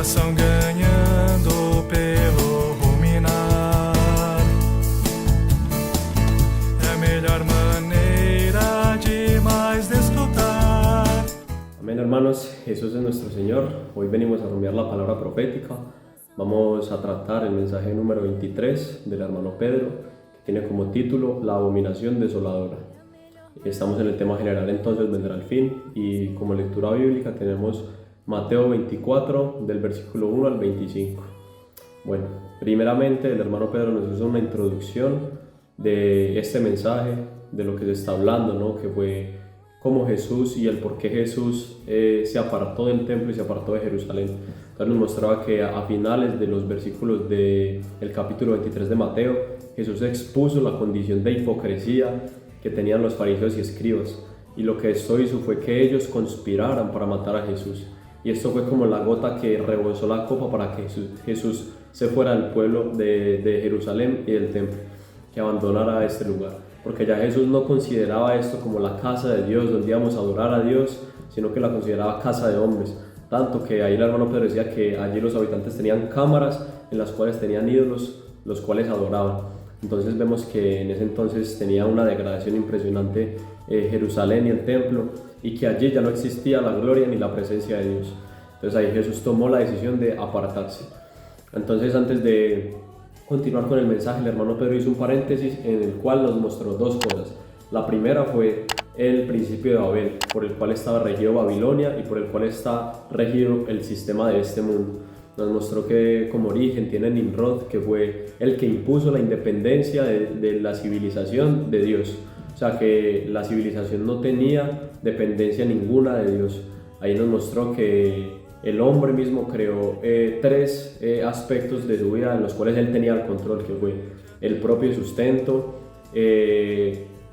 coração ganhando pelo ruminar. É a melhor maneira de mais desfrutar. Amén, hermanos. Jesús es nuestro Señor. Hoy venimos a rumiar la palabra profética. Vamos a tratar el mensaje número 23 del hermano Pedro, que tiene como título La abominación desoladora. Estamos en el tema general, entonces vendrá el fin, y como lectura bíblica tenemos Mateo 24 del versículo 1 al 25. Bueno, primeramente el hermano Pedro nos hizo una introducción de este mensaje, de lo que se está hablando, ¿no? Que fue cómo Jesús y el por qué Jesús se apartó del templo y se apartó de Jerusalén. Entonces nos mostraba que a finales de los versículos del capítulo 23 de Mateo, Jesús expuso la condición de hipocresía que tenían los fariseos y escribas, y lo que esto hizo fue que ellos conspiraran para matar a Jesús, y esto fue como la gota que rebosó la copa para que Jesús se fuera del pueblo de Jerusalén y del templo, que abandonara este lugar, porque ya Jesús no consideraba esto como la casa de Dios donde íbamos a adorar a Dios, sino que la consideraba casa de hombres, tanto que ahí el hermano Pedro decía que allí los habitantes tenían cámaras en las cuales tenían ídolos, los cuales adoraban. Entonces vemos que en ese entonces tenía una degradación impresionante Jerusalén y el templo, y que allí ya no existía la gloria ni la presencia de Dios. Entonces ahí Jesús tomó la decisión de apartarse. Entonces, antes de continuar con el mensaje, el hermano Pedro hizo un paréntesis en el cual nos mostró dos cosas. La primera fue el principio de Babel, por el cual estaba regido Babilonia y por el cual está regido el sistema de este mundo. Nos mostró que como origen tiene Nimrod, que fue el que impuso la independencia de la civilización de Dios. O sea, que la civilización no tenía dependencia ninguna de Dios. Ahí nos mostró que el hombre mismo creó tres aspectos de su vida en los cuales él tenía el control, que fue el propio sustento,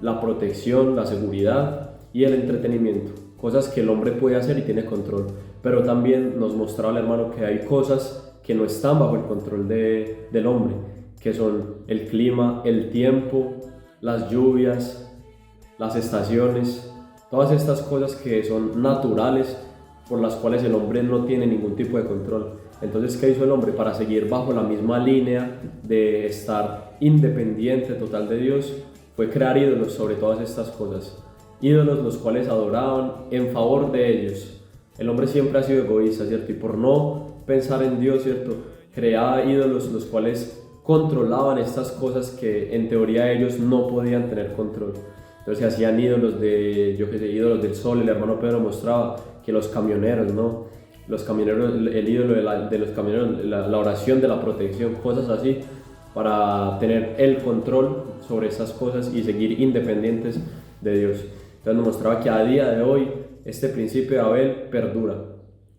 la protección, la seguridad y el entretenimiento. Cosas que el hombre puede hacer y tiene control. Pero también nos mostraba el hermano que hay cosas que no están bajo el control del hombre, que son el clima, el tiempo, las lluvias, las estaciones, todas estas cosas que son naturales, por las cuales el hombre no tiene ningún tipo de control. Entonces, ¿qué hizo el hombre? Para seguir bajo la misma línea de estar independiente total de Dios, fue crear ídolos sobre todas estas cosas. Ídolos los cuales adoraban en favor de ellos. El hombre siempre ha sido egoísta, ¿cierto? Y por no pensar en Dios, ¿cierto?, creaba ídolos los cuales controlaban estas cosas que en teoría ellos no podían tener control. Entonces se hacían ídolos ídolos del sol. El hermano Pedro mostraba que los camioneros, ¿no? Los camioneros, el ídolo de los camioneros, la oración de la protección, cosas así, para tener el control sobre estas cosas y seguir independientes de Dios. Entonces nos mostraba que a día de hoy este principio de Babel perdura,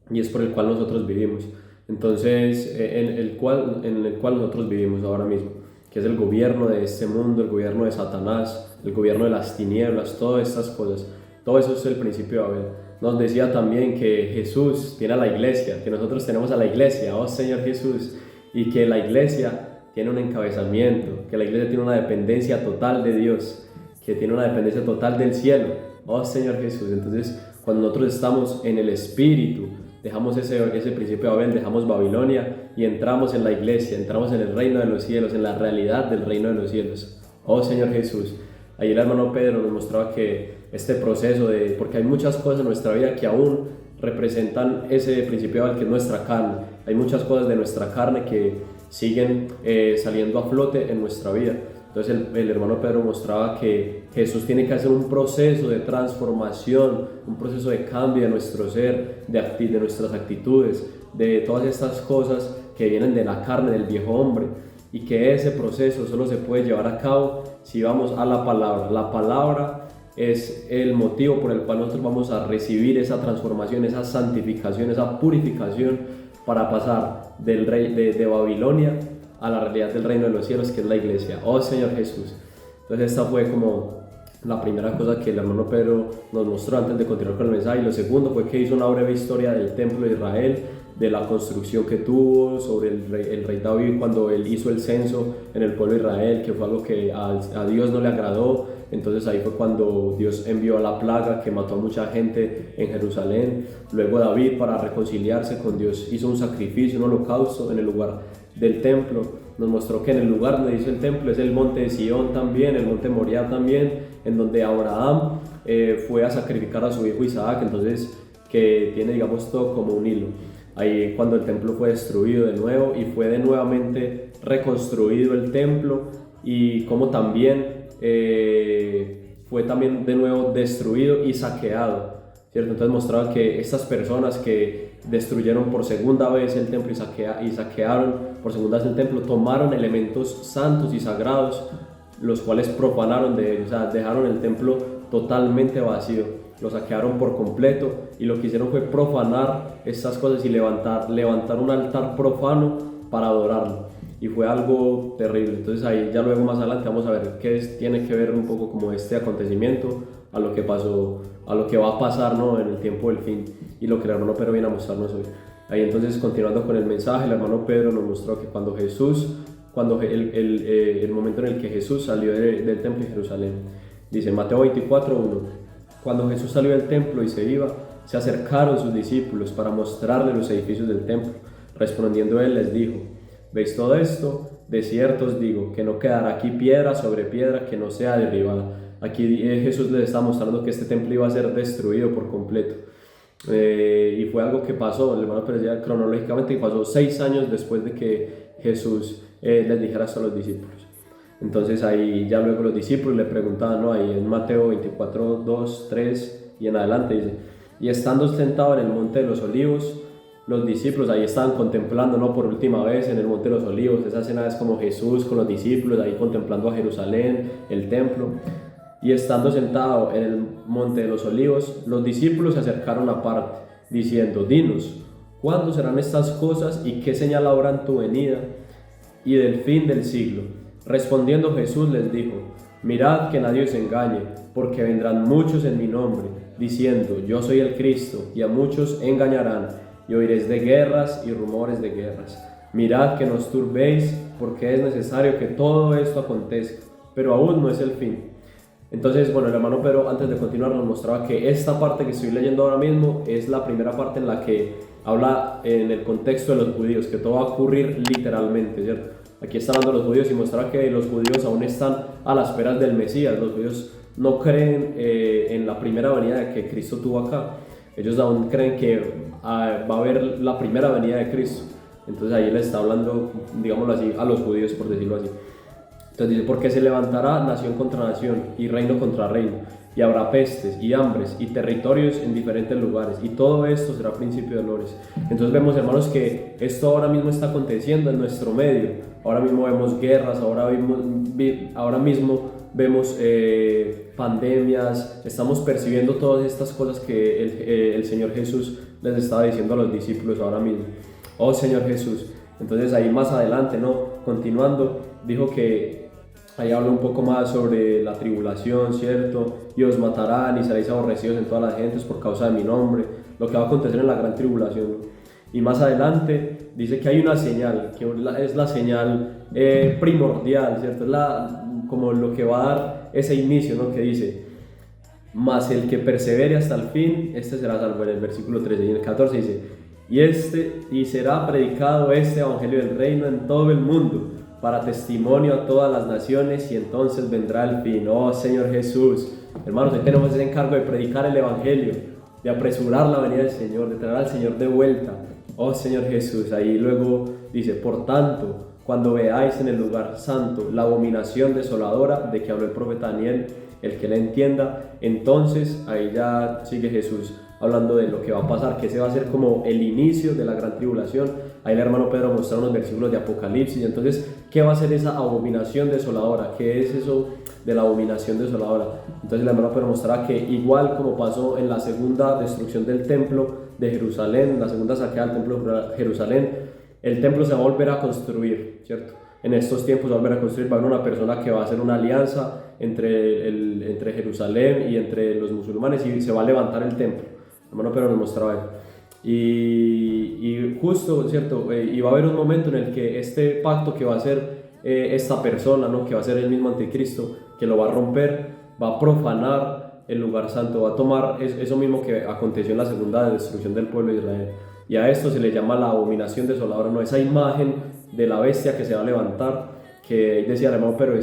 y es por el cual nosotros vivimos. Entonces, en el cual nosotros vivimos ahora mismo, que es el gobierno de este mundo, el gobierno de Satanás, el gobierno de las tinieblas, todas estas cosas. Todo eso es el principio de Babel. Nos decía también que Jesús tiene a la iglesia, que nosotros tenemos a la iglesia, oh Señor Jesús, y que la iglesia tiene un encabezamiento, que la iglesia tiene una dependencia total de Dios, que tiene una dependencia total del cielo, oh Señor Jesús. Entonces, cuando nosotros estamos en el Espíritu, dejamos ese principio de Babel, dejamos Babilonia y entramos en la iglesia, entramos en el reino de los cielos, en la realidad del reino de los cielos, oh Señor Jesús. Ahí el hermano Pedro nos mostraba que este proceso porque hay muchas cosas en nuestra vida que aún representan ese principio de Babel, que es nuestra carne. Hay muchas cosas de nuestra carne que siguen saliendo a flote en nuestra vida. Entonces el hermano Pedro mostraba que Jesús tiene que hacer un proceso de transformación, un proceso de cambio de nuestro ser, de nuestras actitudes, de todas estas cosas que vienen de la carne, del viejo hombre, y que ese proceso solo se puede llevar a cabo si vamos a la palabra. La palabra es el motivo por el cual nosotros vamos a recibir esa transformación, esa santificación, esa purificación, para pasar de Babilonia a la realidad del reino de los cielos, que es la iglesia, oh Señor Jesús. Entonces esta fue como la primera cosa que el hermano Pedro nos mostró antes de continuar con el mensaje. Y lo segundo fue que hizo una breve historia del templo de Israel, de la construcción que tuvo, sobre el rey David cuando él hizo el censo en el pueblo de Israel, que fue algo que a Dios no le agradó, Entonces ahí fue cuando Dios envió la plaga que mató a mucha gente en Jerusalén. Luego David, para reconciliarse con Dios, hizo un sacrificio, un holocausto en el lugar del templo. Nos mostró que en el lugar donde hizo el templo es el monte de Sión también, el monte Moriah también, en donde Abraham fue a sacrificar a su hijo Isaac. Entonces que tiene, digamos, todo como un hilo. Ahí cuando el templo fue destruido de nuevo y fue de nuevamente reconstruido el templo, y como también fue también de nuevo destruido y saqueado, ¿cierto? Entonces mostraba que estas personas que destruyeron por segunda vez el templo y saquearon por segunda vez el templo, tomaron elementos santos y sagrados, los cuales profanaron de ellos, o sea, dejaron el templo totalmente vacío, lo saquearon por completo, y lo que hicieron fue profanar estas cosas y levantar un altar profano para adorarlo. Y fue algo terrible. Entonces ahí ya luego más adelante vamos a ver qué tiene que ver un poco como este acontecimiento a lo que pasó, a lo que va a pasar, ¿no?, en el tiempo del fin, y lo que el hermano Pedro viene a mostrarnos hoy. Ahí entonces, continuando con el mensaje, el hermano Pedro nos mostró que cuando el momento en el que Jesús salió del templo de Jerusalén, dice Mateo 24:1, cuando Jesús salió del templo y se iba, se acercaron sus discípulos para mostrarle los edificios del templo. Respondiendo él les dijo: ¿veis todo esto? De cierto os digo que no quedará aquí piedra sobre piedra que no sea derribada. Aquí Jesús les está mostrando que este templo iba a ser destruido por completo. Y fue algo que pasó, el hermano Pérez, ya cronológicamente, pasó 6 años después de que Jesús les dijera esto a los discípulos. Entonces ahí ya luego los discípulos le preguntaban, ¿no?, ahí en Mateo 24, 2, 3 y en adelante dice: y estando sentado en el monte de los olivos, los discípulos ahí estaban contemplando, ¿no?, por última vez en el monte de los olivos. Esa escena es como Jesús con los discípulos ahí contemplando a Jerusalén, el templo. Y estando sentado en el monte de los olivos, los discípulos se acercaron aparte, diciendo: dinos, ¿cuándo serán estas cosas y qué señal habrá en tu venida y del fin del siglo? Respondiendo Jesús les dijo: mirad que nadie os engañe, porque vendrán muchos en mi nombre, diciendo: yo soy el Cristo, y a muchos engañarán, y oiréis de guerras y rumores de guerras. Mirad que no os turbéis, porque es necesario que todo esto acontezca, pero aún no es el fin. Entonces, bueno, el hermano Pedro, antes de continuar, nos mostraba que esta parte que estoy leyendo ahora mismo es la primera parte en la que habla en el contexto de los judíos, que todo va a ocurrir literalmente, ¿cierto? Aquí está hablando de los judíos y muestra que los judíos aún están a las esperas del Mesías. Los judíos no creen en la primera venida que Cristo tuvo acá. Ellos aún creen que va a haber la primera venida de Cristo. Entonces ahí le está hablando, digámoslo así, a los judíos, por decirlo así. Entonces dice: porque se levantará nación contra nación y reino contra reino, y habrá pestes y hambres y territorios en diferentes lugares, y todo esto será principio de dolores. Entonces vemos, hermanos, que esto ahora mismo está aconteciendo en nuestro medio. Ahora mismo vemos guerras, ahora mismo vemos pandemias, estamos percibiendo todas estas cosas que el Señor Jesús les estaba diciendo a los discípulos ahora mismo. Oh Señor Jesús. Entonces ahí más adelante, ¿no?, continuando, dijo que ahí habla un poco más sobre la tribulación, ¿cierto? Y os matarán y seréis aborrecidos en todas las gentes por causa de mi nombre, lo que va a acontecer en la gran tribulación, ¿no? Y más adelante dice que hay una señal, que es la señal primordial, ¿cierto? Es como lo que va a dar ese inicio, ¿no?, que dice: mas el que persevere hasta el fin, este será salvo. En el versículo 13 y en el 14 dice: y será predicado este evangelio del reino en todo el mundo, para testimonio a todas las naciones, y entonces vendrá el fin. Oh Señor Jesús. Hermanos, hoy tenemos ese encargo de predicar el evangelio, de apresurar la venida del Señor, de traer al Señor de vuelta. Oh Señor Jesús. Ahí luego dice: por tanto, cuando veáis en el lugar santo la abominación desoladora de que habló el profeta Daniel, el que le entienda. Entonces ahí ya sigue Jesús hablando de lo que va a pasar, que ese va a ser como el inicio de la gran tribulación. Ahí el hermano Pedro mostró unos versículos de Apocalipsis. Entonces, ¿qué va a ser esa abominación desoladora? ¿Qué es eso de la abominación desoladora? Entonces el hermano Pedro mostrará que igual como pasó en la segunda destrucción del templo de Jerusalén, la segunda saqueada del templo de Jerusalén, el templo se va a volver a construir, ¿cierto? En estos tiempos se va a volver a construir, va a haber una persona que va a hacer una alianza entre Jerusalén y entre los musulmanes, y se va a levantar el templo. El hermano Pedro nos mostraba eso. Y justo, ¿cierto? Y va a haber un momento en el que este pacto que va a hacer esta persona, ¿no?, que va a ser el mismo anticristo, que lo va a romper, va a profanar el lugar santo, va a tomar eso mismo que aconteció en la segunda destrucción del pueblo de Israel. Y a esto se le llama la abominación desoladora, no esa imagen de la bestia que se va a levantar, que decía el hermano, pero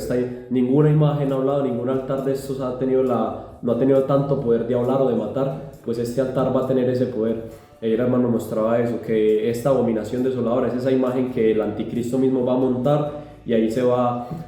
ninguna imagen ha hablado, ningún altar de estos no ha tenido tanto poder de hablar o de matar, pues este altar va a tener ese poder. El hermano mostraba eso, que esta abominación desoladora es esa imagen que el anticristo mismo va a montar, y ahí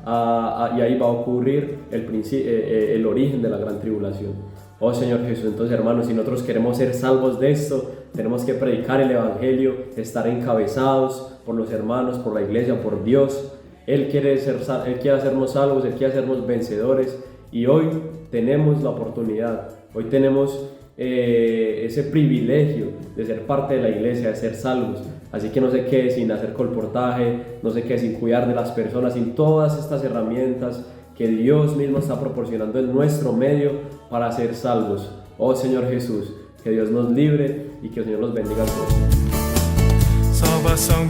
ahí va a ocurrir el origen de la gran tribulación. Oh Señor Jesús, entonces hermanos, si nosotros queremos ser salvos de esto, tenemos que predicar el evangelio, estar encabezados por los hermanos, por la iglesia, por Dios. Él quiere hacernos salvos, Él quiere hacernos vencedores, y hoy tenemos la oportunidad, hoy tenemos ese privilegio de ser parte de la iglesia, de ser salvos. Así que no se quede sin hacer colportaje, no se quede sin cuidar de las personas, sin todas estas herramientas que Dios mismo está proporcionando en nuestro medio para ser salvos. Oh Señor Jesús, que Dios nos libre y que el Señor los bendiga a todos. Salvação